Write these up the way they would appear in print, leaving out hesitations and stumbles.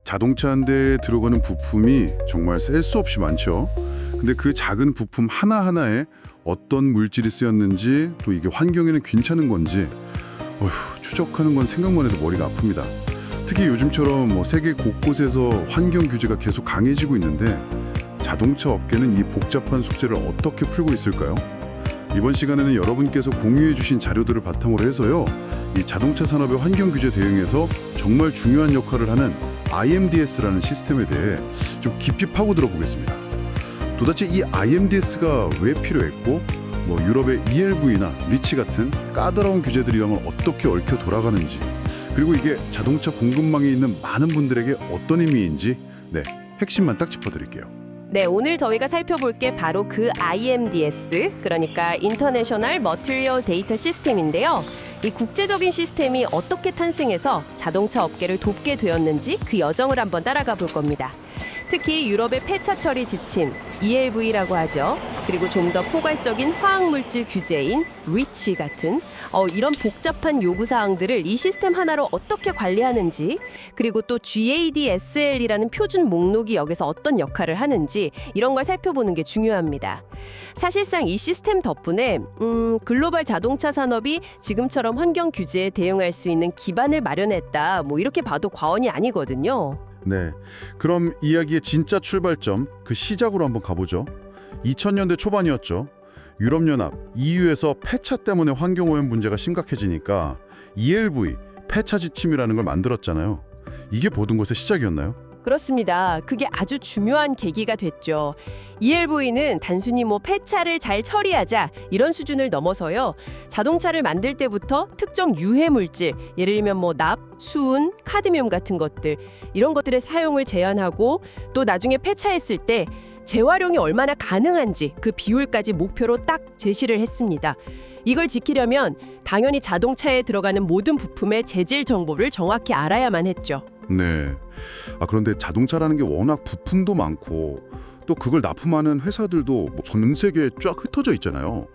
자동차 한 대에 들어가는 부품이 정말 셀 수 없이 많죠. 근데 그 작은 부품 하나하나에 어떤 물질이 쓰였는지 또 이게 환경에는 괜찮은 건지 추적하는 건 생각만 해도 머리가 아픕니다. 특히 요즘처럼 세계 곳곳에서 환경 규제가 계속 강해지고 있는데 자동차 업계는 이 복잡한 숙제를 어떻게 풀고 있을까요? 이번 시간에는 여러분께서 공유해 주신 자료들을 바탕으로 해서요. 이 자동차 산업의 환경 규제 대응에서 정말 중요한 역할을 하는 IMDS라는 시스템에 대해 좀 깊이 파고들어 보겠습니다. 도대체 이 IMDS가 왜 필요했고 유럽의 ELV나 리치 같은 까다로운 규제들이랑은 어떻게 얽혀 돌아가는지, 그리고 이게 자동차 공급망에 있는 많은 분들에게 어떤 의미인지 핵심만 딱 짚어드릴게요. 네, 오늘 저희가 살펴볼 게 바로 그 IMDS, 그러니까 International Material Data System인데요. 이 국제적인 시스템이 어떻게 탄생해서 자동차 업계를 돕게 되었는지 그 여정을 한번 따라가 볼 겁니다. 특히 유럽의 폐차 처리 지침, ELV라고 하죠. 그리고 좀 더 포괄적인 화학물질 규제인 리치 같은 이런 복잡한 요구사항들을 이 시스템 하나로 어떻게 관리하는지, 그리고 또 GADSL이라는 표준 목록이 여기서 어떤 역할을 하는지 이런 걸 살펴보는 게 중요합니다. 사실상 이 시스템 덕분에 글로벌 자동차 산업이 지금처럼 환경 규제에 대응할 수 있는 기반을 마련했다, 이렇게 봐도 과언이 아니거든요. 네, 그럼 이야기의 진짜 출발점, 그 시작으로 한번 가보죠. 2000년대 초반이었죠. 유럽연합, EU에서 폐차 때문에 환경오염 문제가 심각해지니까 ELV, 폐차 지침이라는 걸 만들었잖아요. 이게 모든 것의 시작이었나요? 그렇습니다. 그게 아주 중요한 계기가 됐죠. ELV는 단순히 폐차를 잘 처리하자 이런 수준을 넘어서요. 자동차를 만들 때부터 특정 유해 물질, 예를 들면 납, 수은, 카드뮴 같은 것들, 이런 것들의 사용을 제한하고 또 나중에 폐차했을 때 재활용이 얼마나 가능한지 그 비율까지 목표로 딱 제시를 했습니다. 이걸 지키려면 당연히 자동차에 들어가는 모든 부품의 재질 정보를 정확히 알아야만 했죠. 네. 그런데 자동차라는 게 워낙 부품도 많고 또 그걸 납품하는 회사들도 전 세계에 쫙 흩어져 있잖아요.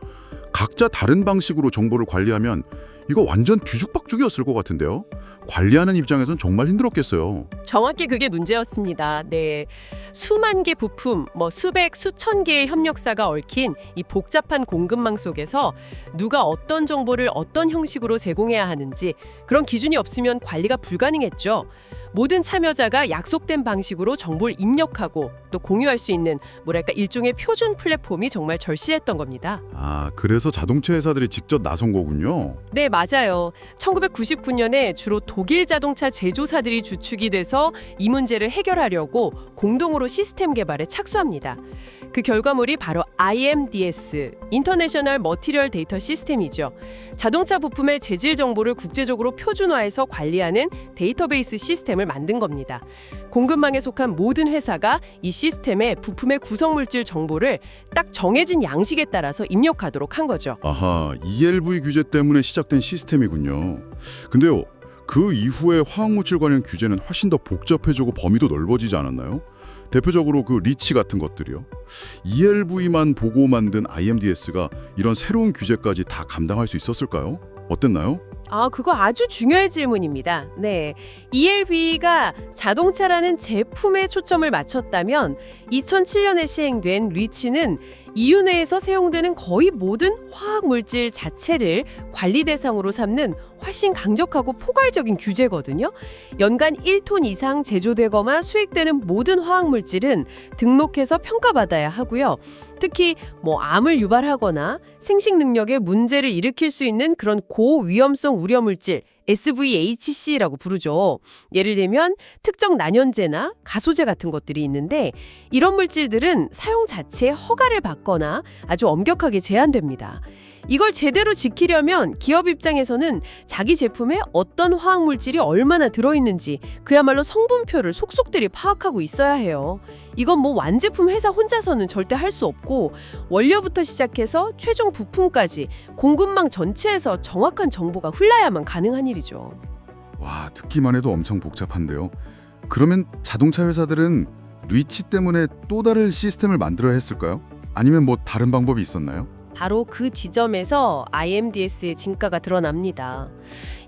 각자 다른 방식으로 정보를 관리하면 이거 완전 뒤죽박죽이었을 것 같은데요. 관리하는 입장에선 정말 힘들었겠어요. 정확히 그게 문제였습니다. 네, 수만 개 부품, 수백, 수천 개의 협력사가 얽힌 이 복잡한 공급망 속에서 누가 어떤 정보를 어떤 형식으로 제공해야 하는지 그런 기준이 없으면 관리가 불가능했죠. 모든 참여자가 약속된 방식으로 정보를 입력하고 또 공유할 수 있는 일종의 표준 플랫폼이 정말 절실했던 겁니다. 그래서 자동차 회사들이 직접 나선 거군요. 네, 맞아요. 1999년에 주로 독일 자동차 제조사들이 주축이 돼서 이 문제를 해결하려고 공동으로 시스템 개발에 착수합니다. 그 결과물이 바로 IMDS, International Material Data System이죠. 자동차 부품의 재질 정보를 국제적으로 표준화해서 관리하는 데이터베이스 시스템을 만든 겁니다. 공급망에 속한 모든 회사가 이 시스템에 부품의 구성물질 정보를 딱 정해진 양식에 따라서 입력하도록 한 거죠. ELV 규제 때문에 시작된 시스템이군요. 근데요, 그 이후에 화학물질 관련 규제는 훨씬 더 복잡해지고 범위도 넓어지지 않았나요? 대표적으로 그 리치 같은 것들이요. ELV만 보고 만든 IMDS가 이런 새로운 규제까지 다 감당할 수 있었을까요? 어땠나요? 그거 아주 중요한 질문입니다. 네, ELV가 자동차라는 제품에 초점을 맞췄다면 2007년에 시행된 리치는 EU 내에서 사용되는 거의 모든 화학 물질 자체를 관리 대상으로 삼는 훨씬 강력하고 포괄적인 규제거든요. 연간 1톤 이상 제조되거나 수익되는 모든 화학 물질은 등록해서 평가받아야 하고요. 특히 암을 유발하거나 생식 능력에 문제를 일으킬 수 있는 그런 고위험성 우려물질 SVHC라고 부르죠. 예를 들면 특정 난연제나 가소제 같은 것들이 있는데 이런 물질들은 사용 자체에 허가를 받거나 아주 엄격하게 제한됩니다. 이걸 제대로 지키려면 기업 입장에서는 자기 제품에 어떤 화학물질이 얼마나 들어있는지 그야말로 성분표를 속속들이 파악하고 있어야 해요. 이건 완제품 회사 혼자서는 절대 할 수 없고 원료부터 시작해서 최종 부품까지 공급망 전체에서 정확한 정보가 흘러야만 가능한 일이죠. 와, 듣기만 해도 엄청 복잡한데요. 그러면 자동차 회사들은 리치 때문에 또 다른 시스템을 만들어야 했을까요? 아니면 다른 방법이 있었나요? 바로 그 지점에서 IMDS의 진가가 드러납니다.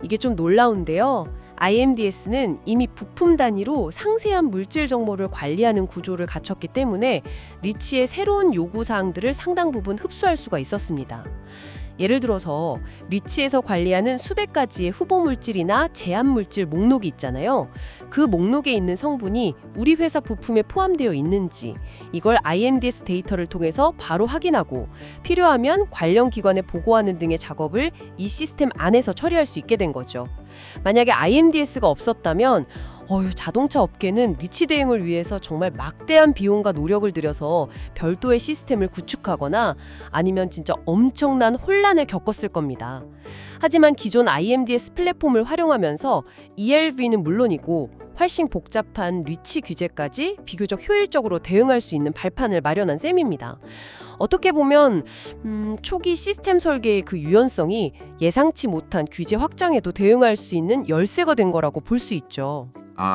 이게 좀 놀라운데요. IMDS는 이미 부품 단위로 상세한 물질 정보를 관리하는 구조를 갖췄기 때문에 리치의 새로운 요구사항들을 상당 부분 흡수할 수가 있었습니다. 예를 들어서 리치에서 관리하는 수백 가지의 후보 물질이나 제한 물질 목록이 있잖아요. 그 목록에 있는 성분이 우리 회사 부품에 포함되어 있는지 이걸 IMDS 데이터를 통해서 바로 확인하고 필요하면 관련 기관에 보고하는 등의 작업을 이 시스템 안에서 처리할 수 있게 된 거죠. 만약에 IMDS가 없었다면 자동차 업계는 리치 대응을 위해서 정말 막대한 비용과 노력을 들여서 별도의 시스템을 구축하거나 아니면 진짜 엄청난 혼란을 겪었을 겁니다. 하지만 기존 IMDS 플랫폼을 활용하면서 ELV는 물론이고 훨씬 복잡한 리치 규제까지 비교적 효율적으로 대응할 수 있는 발판을 마련한 셈입니다. 어떻게 보면 초기 시스템 설계의 그 유연성이 예상치 못한 규제 확장에도 대응할 수 있는 열쇠가 된 거라고 볼 수 있죠.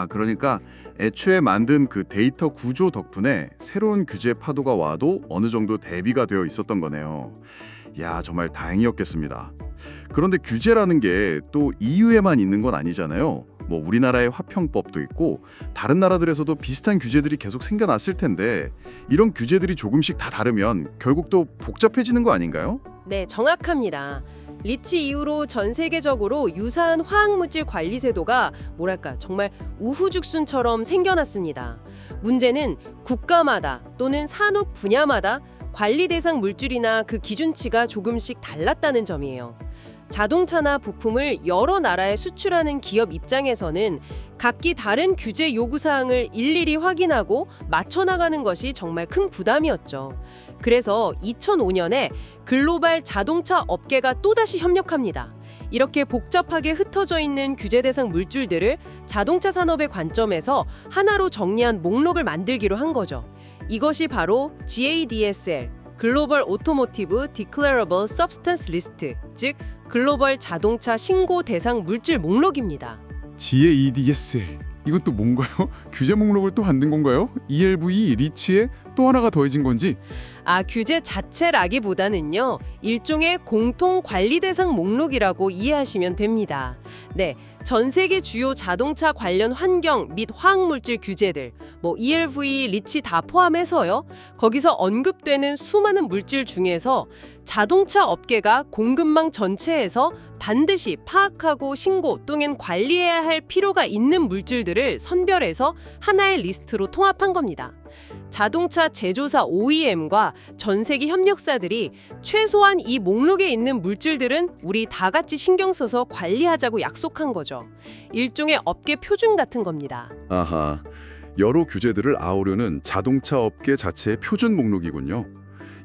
그러니까 애초에 만든 그 데이터 구조 덕분에 새로운 규제 파도가 와도 어느 정도 대비가 되어 있었던 거네요. 야, 정말 다행이었겠습니다. 그런데 규제라는 게 또 EU에만 있는 건 아니잖아요. 뭐 우리나라의 화평법도 있고 다른 나라들에서도 비슷한 규제들이 계속 생겨났을 텐데 이런 규제들이 조금씩 다 다르면 결국 또 복잡해지는 거 아닌가요? 네, 정확합니다. 리치 이후로 전 세계적으로 유사한 화학물질 관리 제도가 정말 우후죽순처럼 생겨났습니다. 문제는 국가마다 또는 산업 분야마다 관리 대상 물질이나 그 기준치가 조금씩 달랐다는 점이에요. 자동차나 부품을 여러 나라에 수출하는 기업 입장에서는 각기 다른 규제 요구사항을 일일이 확인하고 맞춰나가는 것이 정말 큰 부담이었죠. 그래서 2005년에 글로벌 자동차 업계가 또다시 협력합니다. 이렇게 복잡하게 흩어져 있는 규제 대상 물질들을 자동차 산업의 관점에서 하나로 정리한 목록을 만들기로 한 거죠. 이것이 바로 GADSL, 글로벌 오토모티브 디클레러블 서브스턴스 리스트, 즉 글로벌 자동차 신고 대상 물질 목록입니다. GADSL 이건 또 뭔가요? 규제 목록을 또 만든 건가요? ELV 리치에 또 하나가 더해진 건지? 규제 자체라기보다는요, 일종의 공통 관리 대상 목록이라고 이해하시면 됩니다. 네, 전 세계 주요 자동차 관련 환경 및 화학물질 규제들, ELV, 리치 다 포함해서요. 거기서 언급되는 수많은 물질 중에서 자동차 업계가 공급망 전체에서 반드시 파악하고 신고 또는 관리해야 할 필요가 있는 물질들을 선별해서 하나의 리스트로 통합한 겁니다. 자동차 제조사 OEM과 전 세계 협력사들이 최소한 이 목록에 있는 물질들은 우리 다 같이 신경 써서 관리하자고 약속한 거죠. 일종의 업계 표준 같은 겁니다. 아하, 여러 규제들을 아우르는 자동차 업계 자체의 표준 목록이군요.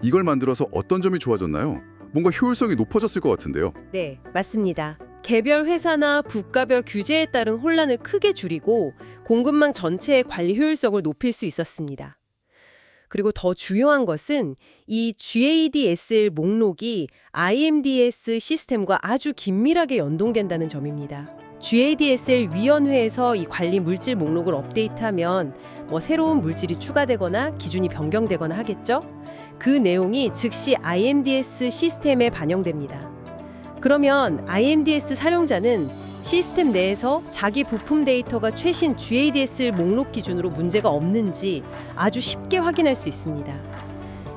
이걸 만들어서 어떤 점이 좋아졌나요? 뭔가 효율성이 높아졌을 것 같은데요. 네, 맞습니다. 개별 회사나 국가별 규제에 따른 혼란을 크게 줄이고 공급망 전체의 관리 효율성을 높일 수 있었습니다. 그리고 더 중요한 것은 이 GADSL 목록이 IMDS 시스템과 아주 긴밀하게 연동된다는 점입니다. GADSL 위원회에서 이 관리 물질 목록을 업데이트하면 새로운 물질이 추가되거나 기준이 변경되거나 하겠죠? 그 내용이 즉시 IMDS 시스템에 반영됩니다. 그러면 IMDS 사용자는 시스템 내에서 자기 부품 데이터가 최신 GADSL 목록 기준으로 문제가 없는지 아주 쉽게 확인할 수 있습니다.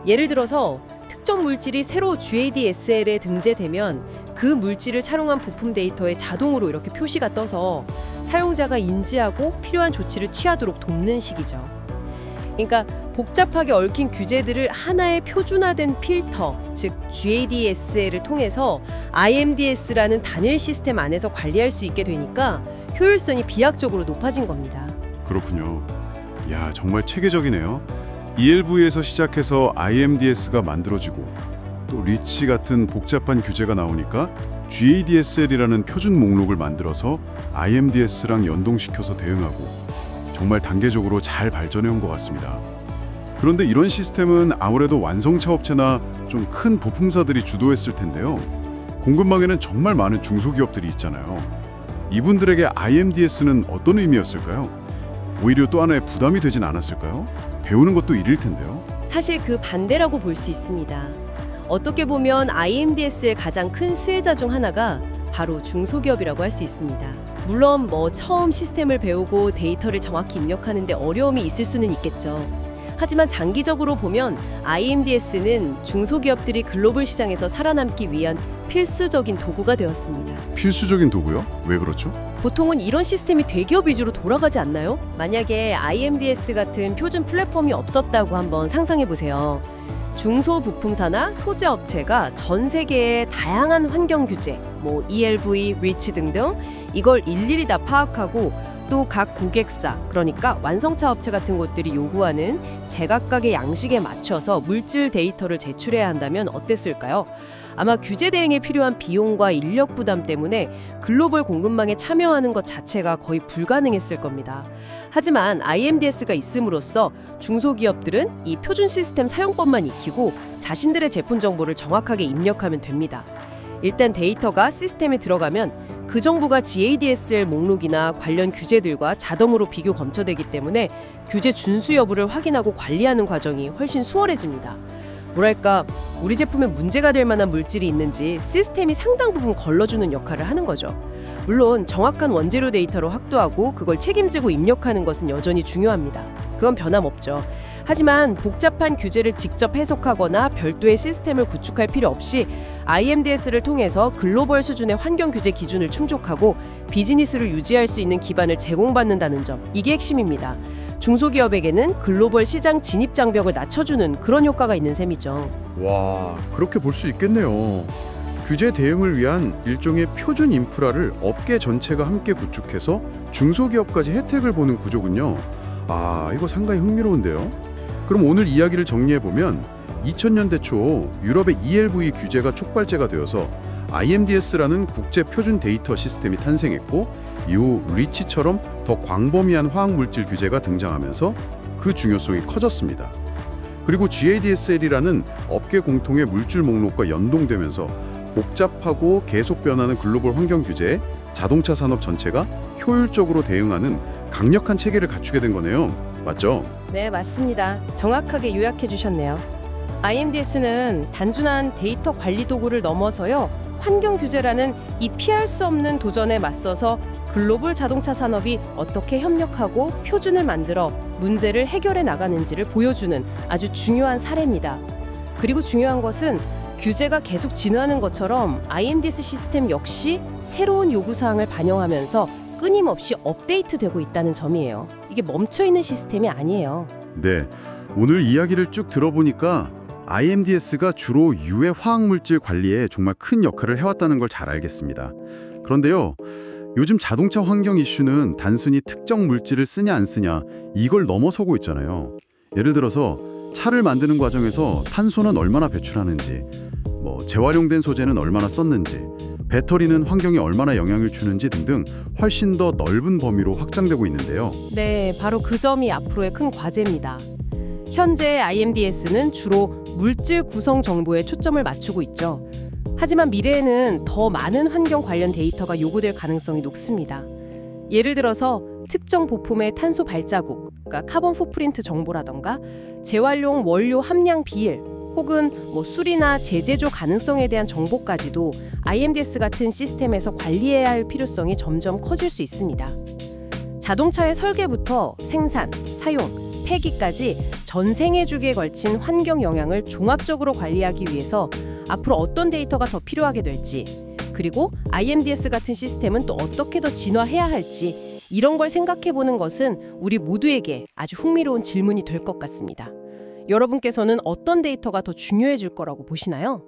예를 들어서 특정 물질이 새로 GADSL에 등재되면 그 물질을 차용한 부품 데이터에 자동으로 이렇게 표시가 떠서 사용자가 인지하고 필요한 조치를 취하도록 돕는 식이죠. 그러니까 복잡하게 얽힌 규제들을 하나의 표준화된 필터, 즉 GADSL을 통해서 IMDS라는 단일 시스템 안에서 관리할 수 있게 되니까 효율성이 비약적으로 높아진 겁니다. 그렇군요. 야, 정말 체계적이네요. ELV에서 시작해서 IMDS가 만들어지고 또 리치 같은 복잡한 규제가 나오니까 GADSL이라는 표준 목록을 만들어서 IMDS랑 연동시켜서 대응하고 정말 단계적으로 잘 발전해 온 것 같습니다. 그런데 이런 시스템은 아무래도 완성차 업체나 좀 큰 부품사들이 주도했을 텐데요. 공급망에는 정말 많은 중소기업들이 있잖아요. 이분들에게 IMDS는 어떤 의미였을까요? 오히려 또 하나의 부담이 되진 않았을까요? 배우는 것도 일일 텐데요. 사실 그 반대라고 볼 수 있습니다. 어떻게 보면 IMDS의 가장 큰 수혜자 중 하나가 바로 중소기업이라고 할 수 있습니다. 물론 뭐 처음 시스템을 배우고 데이터를 정확히 입력하는데 어려움이 있을 수는 있겠죠. 하지만 장기적으로 보면 IMDS는 중소기업들이 글로벌 시장에서 살아남기 위한 필수적인 도구가 되었습니다. 필수적인 도구요? 왜 그렇죠? 보통은 이런 시스템이 대기업 위주로 돌아가지 않나요? 만약에 IMDS 같은 표준 플랫폼이 없었다고 한번 상상해 보세요. 중소부품사나 소재업체가 전 세계의 다양한 환경 규제, 뭐 ELV, 리치 등등 이걸 일일이 다 파악하고 또 각 고객사, 그러니까 완성차 업체 같은 곳들이 요구하는 제각각의 양식에 맞춰서 물질 데이터를 제출해야 한다면 어땠을까요? 아마 규제 대응에 필요한 비용과 인력 부담 때문에 글로벌 공급망에 참여하는 것 자체가 거의 불가능했을 겁니다. 하지만 IMDS가 있음으로써 중소기업들은 이 표준 시스템 사용법만 익히고 자신들의 제품 정보를 정확하게 입력하면 됩니다. 일단 데이터가 시스템에 들어가면 그 정보가 GADSL 목록이나 관련 규제들과 자동으로 비교 검토되기 때문에 규제 준수 여부를 확인하고 관리하는 과정이 훨씬 수월해집니다. 뭐랄까, 우리 제품에 문제가 될 만한 물질이 있는지 시스템이 상당 부분 걸러주는 역할을 하는 거죠. 물론 정확한 원재료 데이터로 확도하고 그걸 책임지고 입력하는 것은 여전히 중요합니다. 그건 변함없죠. 하지만 복잡한 규제를 직접 해석하거나 별도의 시스템을 구축할 필요 없이 IMDS를 통해서 글로벌 수준의 환경 규제 기준을 충족하고 비즈니스를 유지할 수 있는 기반을 제공받는다는 점, 이게 핵심입니다. 중소기업에게는 글로벌 시장 진입 장벽을 낮춰주는 그런 효과가 있는 셈이죠. 와, 그렇게 볼 수 있겠네요. 규제 대응을 위한 일종의 표준 인프라를 업계 전체가 함께 구축해서 중소기업까지 혜택을 보는 구조군요. 아, 이거 상당히 흥미로운데요. 그럼 오늘 이야기를 정리해보면 2000년대 초 유럽의 ELV 규제가 촉발제가 되어서 IMDS라는 국제 표준 데이터 시스템이 탄생했고 이후 리치처럼 더 광범위한 화학물질 규제가 등장하면서 그 중요성이 커졌습니다. 그리고 GADSL이라는 업계 공통의 물질 목록과 연동되면서 복잡하고 계속 변하는 글로벌 환경 규제에 자동차 산업 전체가 효율적으로 대응하는 강력한 체계를 갖추게 된 거네요. 맞죠? 네, 맞습니다. 정확하게 요약해 주셨네요. IMDS는 단순한 데이터 관리 도구를 넘어서요, 환경 규제라는 이 피할 수 없는 도전에 맞서서 글로벌 자동차 산업이 어떻게 협력하고 표준을 만들어 문제를 해결해 나가는지를 보여주는 아주 중요한 사례입니다. 그리고 중요한 것은 규제가 계속 진화하는 것처럼 IMDS 시스템 역시 새로운 요구사항을 반영하면서 끊임없이 업데이트되고 있다는 점이에요. 이게 멈춰있는 시스템이 아니에요. 네, 오늘 이야기를 쭉 들어보니까 IMDS가 주로 유해 화학물질 관리에 정말 큰 역할을 해왔다는 걸 잘 알겠습니다. 그런데요, 요즘 자동차 환경 이슈는 단순히 특정 물질을 쓰냐 안 쓰냐 이걸 넘어서고 있잖아요. 예를 들어서 차를 만드는 과정에서 탄소는 얼마나 배출하는지, 재활용된 소재는 얼마나 썼는지, 배터리는 환경에 얼마나 영향을 주는지 등등 훨씬 더 넓은 범위로 확장되고 있는데요. 네, 바로 그 점이 앞으로의 큰 과제입니다. 현재 IMDS는 주로 물질 구성 정보에 초점을 맞추고 있죠. 하지만 미래에는 더 많은 환경 관련 데이터가 요구될 가능성이 높습니다. 예를 들어서 특정 부품의 탄소 발자국, 그러니까 카본 풋프린트 정보라던가 재활용 원료 함량 비율, 혹은 수리나 재제조 가능성에 대한 정보까지도 IMDS 같은 시스템에서 관리해야 할 필요성이 점점 커질 수 있습니다. 자동차의 설계부터 생산, 사용, 폐기까지 전 생애 주기에 걸친 환경 영향을 종합적으로 관리하기 위해서 앞으로 어떤 데이터가 더 필요하게 될지, 그리고 IMDS 같은 시스템은 또 어떻게 더 진화해야 할지, 이런 걸 생각해보는 것은 우리 모두에게 아주 흥미로운 질문이 될 것 같습니다. 여러분께서는 어떤 데이터가 더 중요해질 거라고 보시나요?